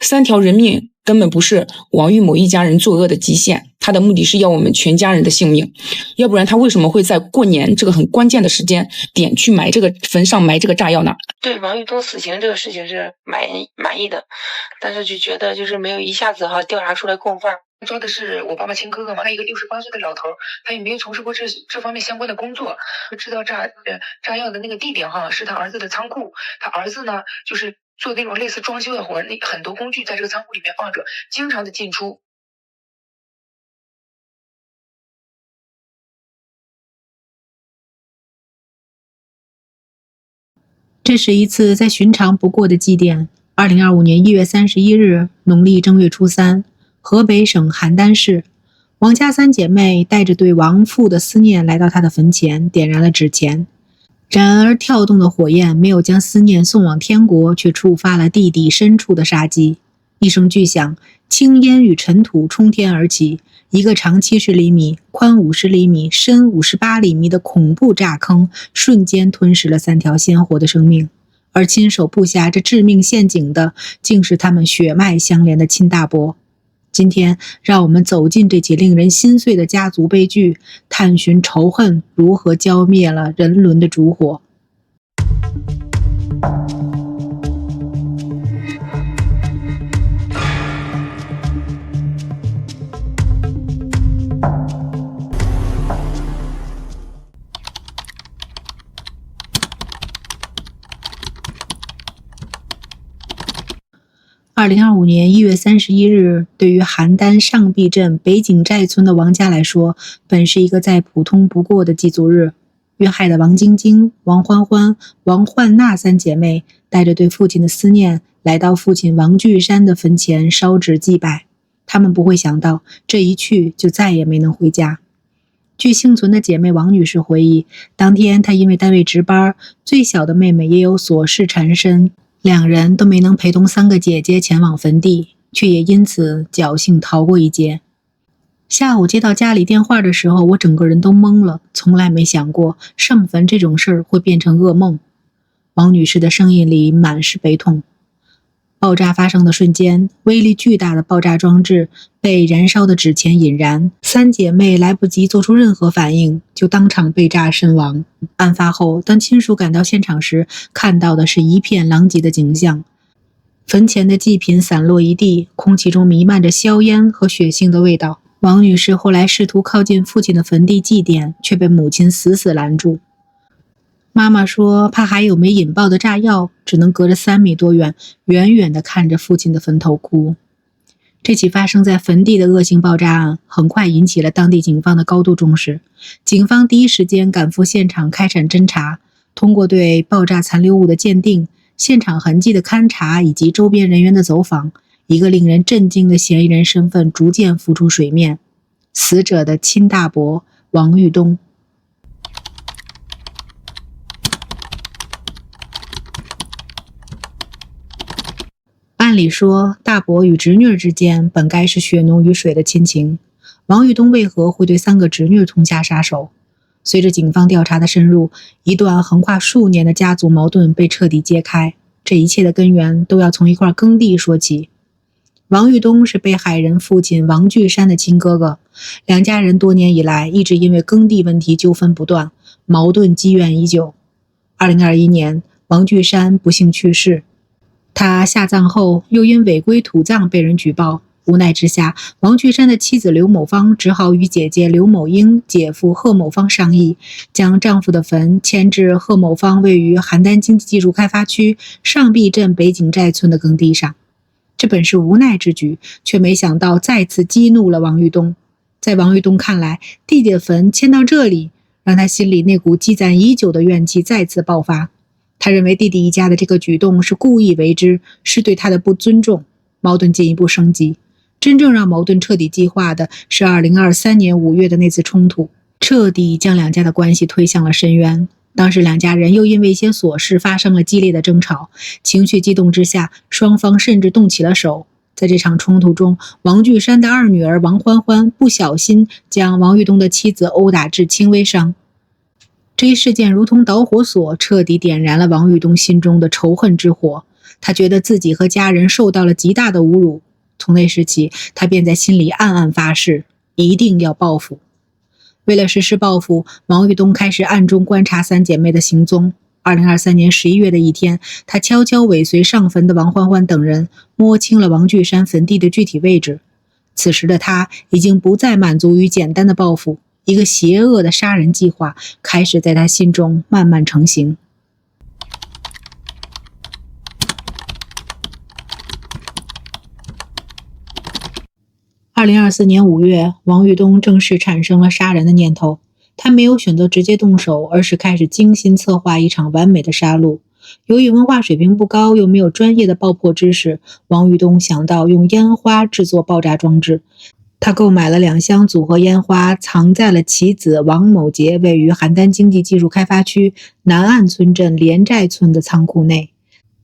3条人命根本不是王玉某一家人作恶的极限，他的目的是要我们全家人的性命，要不然他为什么会在过年这个很关键的时间点去埋这个坟上埋这个炸药呢？对王玉东死刑这个事情是满意的，但是就觉得就是没有一下子调查出来共犯。抓的是我爸爸亲哥哥嘛，他一个68岁的老头，他也没有从事过这方面相关的工作，知道炸药的那个地点是他儿子的仓库，他儿子呢就是做那种类似装修的活，很多工具在这个仓库里面放着，经常的进出。这是一次再寻常不过的祭奠。2025年1月31日，农历正月初3，河北省邯郸市，王家3姐妹带着对亡父的思念来到他的坟前，点燃了纸钱。然而跳动的火焰没有将思念送往天国，却触发了地底深处的杀机。一声巨响，青烟与尘土冲天而起，一个长70厘米、宽50厘米、深58厘米的恐怖炸坑瞬间吞噬了3条鲜活的生命，而亲手布下这致命陷阱的，竟是他们血脉相连的亲大伯。今天，让我们走进这起令人心碎的家族悲剧，探寻仇恨如何浇灭了人伦的烛火。2025年1月31日，对于邯郸上壁镇北井寨村的王家来说，本是一个再普通不过的祭祖日。遇害的王晶晶、王欢欢、王焕娜3姐妹带着对父亲的思念，来到父亲王巨山的坟前烧纸祭拜。他们不会想到，这一去就再也没能回家。据幸存的姐妹王女士回忆，当天她因为单位值班，最小的妹妹也有琐事缠身，2人都没能陪同3个姐姐前往坟地，却也因此侥幸逃过一劫。下午接到家里电话的时候，我整个人都懵了，从来没想过上坟这种事儿会变成噩梦。王女士的声音里满是悲痛。爆炸发生的瞬间，威力巨大的爆炸装置被燃烧的纸钱引燃，3姐妹来不及做出任何反应，就当场被炸身亡。案发后，当亲属赶到现场时，看到的是一片狼藉的景象。坟前的祭品散落一地，空气中弥漫着硝烟和血腥的味道。王女士后来试图靠近父亲的坟地祭奠，却被母亲死死拦住。妈妈说怕还有没引爆的炸药，只能隔着3米多远，远远地看着父亲的坟头哭。这起发生在坟地的恶性爆炸案很快引起了当地警方的高度重视。警方第一时间赶赴现场开展侦查，通过对爆炸残留物的鉴定、现场痕迹的勘查以及周边人员的走访，一个令人震惊的嫌疑人身份逐渐浮出水面：死者的亲大伯王玉东。按理说，大伯与侄女之间本该是血浓于水的亲情，王玉东为何会对3个侄女痛下杀手？随着警方调查的深入，一段横跨数年的家族矛盾被彻底揭开。这一切的根源都要从一块耕地说起。王玉东是被害人父亲王巨山的亲哥哥，2家人多年以来一直因为耕地问题纠纷不断，矛盾积怨已久。2021年，王巨山不幸去世。他下葬后又因违规土葬被人举报，无奈之下，王巨山的妻子刘某芳只好与姐姐刘某英、姐夫贺某芳商议，将丈夫的坟迁至贺某芳位于邯郸经济技术开发区上壁镇北井寨村的耕地上。这本是无奈之举，却没想到再次激怒了王玉东。在王玉东看来，弟弟的坟迁到这里，让他心里那股积攒已久的怨气再次爆发。他认为弟弟一家的这个举动是故意为之，是对他的不尊重，矛盾进一步升级。真正让矛盾彻底激化的是2023年5月的那次冲突，彻底将2家的关系推向了深渊。当时2家人又因为一些琐事发生了激烈的争吵，情绪激动之下，双方甚至动起了手。在这场冲突中，王巨山的2女儿王欢欢不小心将王玉东的妻子殴打致轻微伤。这一事件如同导火索，彻底点燃了王玉东心中的仇恨之火。他觉得自己和家人受到了极大的侮辱。从那时起，他便在心里暗暗发誓，一定要报复。为了实施报复，王玉东开始暗中观察三姐妹的行踪。2023年11月的一天，他悄悄尾随上坟的王欢欢等人，摸清了王巨山坟地的具体位置。此时的他已经不再满足于简单的报复，一个邪恶的杀人计划开始在他心中慢慢成型。2024年5月，王玉东正式产生了杀人的念头。他没有选择直接动手，而是开始精心策划一场完美的杀戮。由于文化水平不高，又没有专业的爆破知识，王玉东想到用烟花制作爆炸装置。他购买了2箱组合烟花，藏在了其子王某杰位于邯郸经济技术开发区南岸村镇连寨村的仓库内。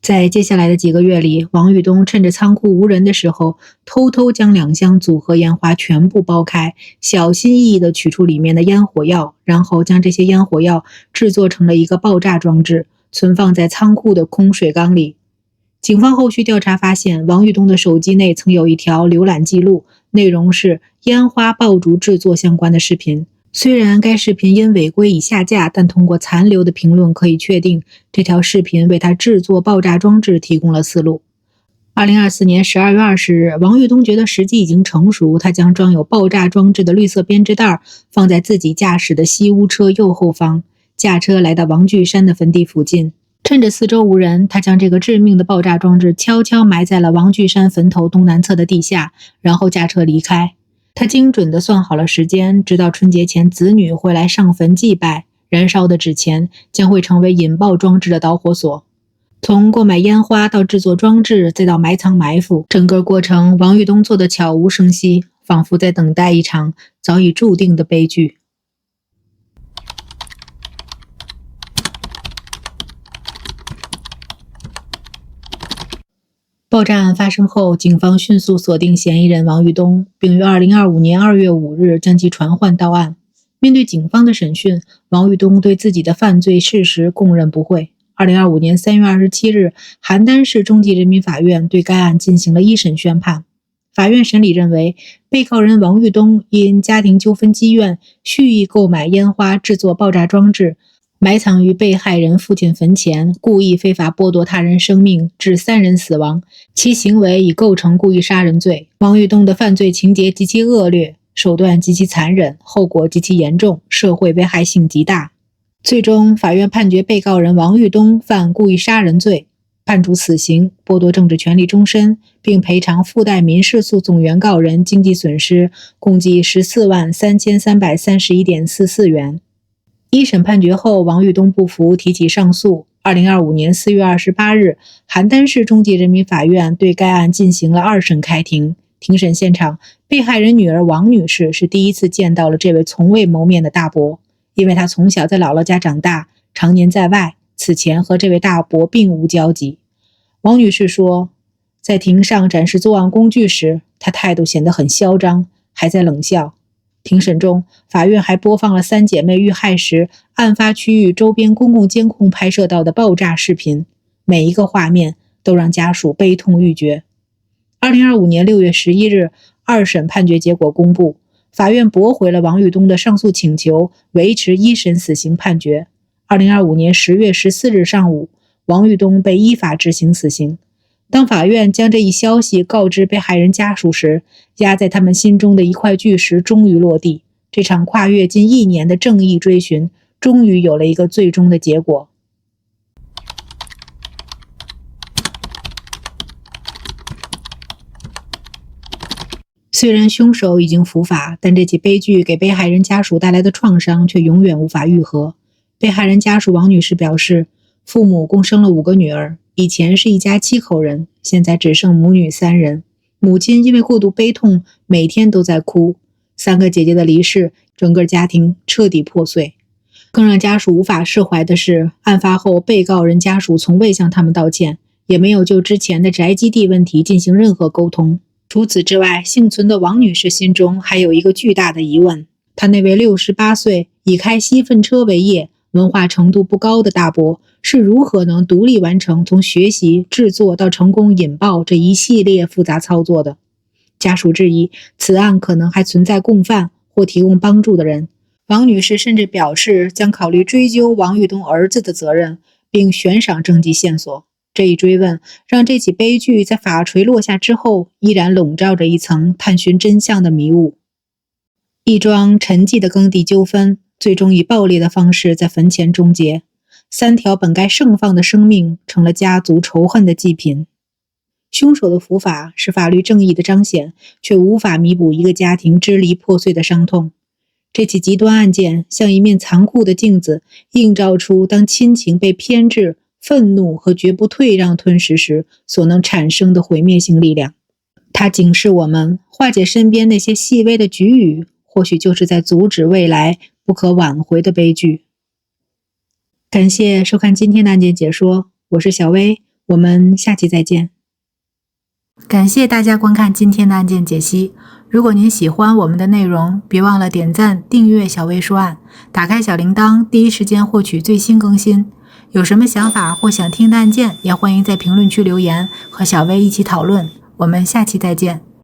在接下来的几个月里，王玉东趁着仓库无人的时候，偷偷将2箱组合烟花全部剥开，小心翼翼地取出里面的烟火药，然后将这些烟火药制作成了一个爆炸装置，存放在仓库的空水缸里。警方后续调查发现，王玉东的手机内曾有一条浏览记录，内容是烟花爆竹制作相关的视频。虽然该视频因违规已下架，但通过残留的评论可以确定，这条视频为他制作爆炸装置提供了思路。2024年12月20日，王玉东觉得时机已经成熟，他将装有爆炸装置的绿色编织袋放在自己驾驶的西屋车右后方，驾车来到王巨山的坟地附近。趁着四周无人，他将这个致命的爆炸装置悄悄埋在了王巨山坟头东南侧的地下，然后驾车离开。他精准地算好了时间，直到春节前子女会来上坟祭拜，燃烧的纸钱将会成为引爆装置的导火索。从购买烟花到制作装置，再到埋藏埋伏，整个过程王玉东做得悄无声息，仿佛在等待一场早已注定的悲剧。爆炸案发生后，警方迅速锁定嫌疑人王玉东，并于2025年2月5日将其传唤到案。面对警方的审讯，王玉东对自己的犯罪事实供认不讳。2025年3月27日，邯郸市中级人民法院对该案进行了一审宣判。法院审理认为，被告人王玉东因家庭纠纷积怨，蓄意购买烟花制作爆炸装置，埋藏于被害人父亲坟前，故意非法剥夺他人生命，致3人死亡，其行为已构成故意杀人罪。王玉东的犯罪情节极其恶劣，手段极其残忍，后果极其严重，社会危害性极大。最终，法院判决被告人王玉东犯故意杀人罪，判处死刑，剥夺政治权利终身，并赔偿附带民事诉讼原告人经济损失共计143331.44元。一审判决后，王玉东不服，提起上诉。2025年4月28日，邯郸市中级人民法院对该案进行了2审开庭。庭审现场，被害人女儿王女士是第一次见到了这位从未谋面的大伯，因为她从小在姥姥家长大，常年在外，此前和这位大伯并无交集。王女士说，在庭上展示作案工具时，她态度显得很嚣张，还在冷笑。庭审中，法院还播放了3姐妹遇害时案发区域周边公共监控拍摄到的爆炸视频，每一个画面都让家属悲痛欲绝。2025年6月11日，2审判决结果公布，法院驳回了王玉东的上诉请求，维持1审死刑判决。2025年10月14日上午，王玉东被依法执行死刑。当法院将这一消息告知被害人家属时，压在他们心中的一块巨石终于落地。这场跨越近1年的正义追寻，终于有了一个最终的结果。虽然凶手已经伏法，但这起悲剧给被害人家属带来的创伤却永远无法愈合。被害人家属王女士表示，父母共生了5个女儿，以前是一家7口人，现在只剩母女3人。母亲因为过度悲痛，每天都在哭。3个姐姐的离世，整个家庭彻底破碎。更让家属无法释怀的是，案发后被告人家属从未向他们道歉，也没有就之前的宅基地问题进行任何沟通。除此之外，幸存的王女士心中还有一个巨大的疑问：她那位68岁、以开稀饭车为业、文化程度不高的大伯，是如何能独立完成从学习、制作到成功引爆这一系列复杂操作的。家属质疑此案可能还存在共犯或提供帮助的人。王女士甚至表示将考虑追究王玉东儿子的责任，并悬赏征集线索。这一追问让这起悲剧在法锤落下之后依然笼罩着一层探寻真相的迷雾。一桩沉寂的耕地纠纷最终以暴烈的方式在坟前终结，3条本该盛放的生命成了家族仇恨的祭品。凶手的伏法是法律正义的彰显，却无法弥补一个家庭支离破碎的伤痛。这起极端案件像一面残酷的镜子，映照出当亲情被偏执、愤怒和绝不退让吞噬时所能产生的毁灭性力量。它警示我们，化解身边那些细微的局域，或许就是在阻止未来不可挽回的悲剧。感谢收看今天的案件解说，我是小薇，我们下期再见。感谢大家观看今天的案件解析。如果您喜欢我们的内容，别忘了点赞、订阅小薇说案，打开小铃铛，第一时间获取最新更新。有什么想法或想听的案件，也欢迎在评论区留言，和小薇一起讨论。我们下期再见。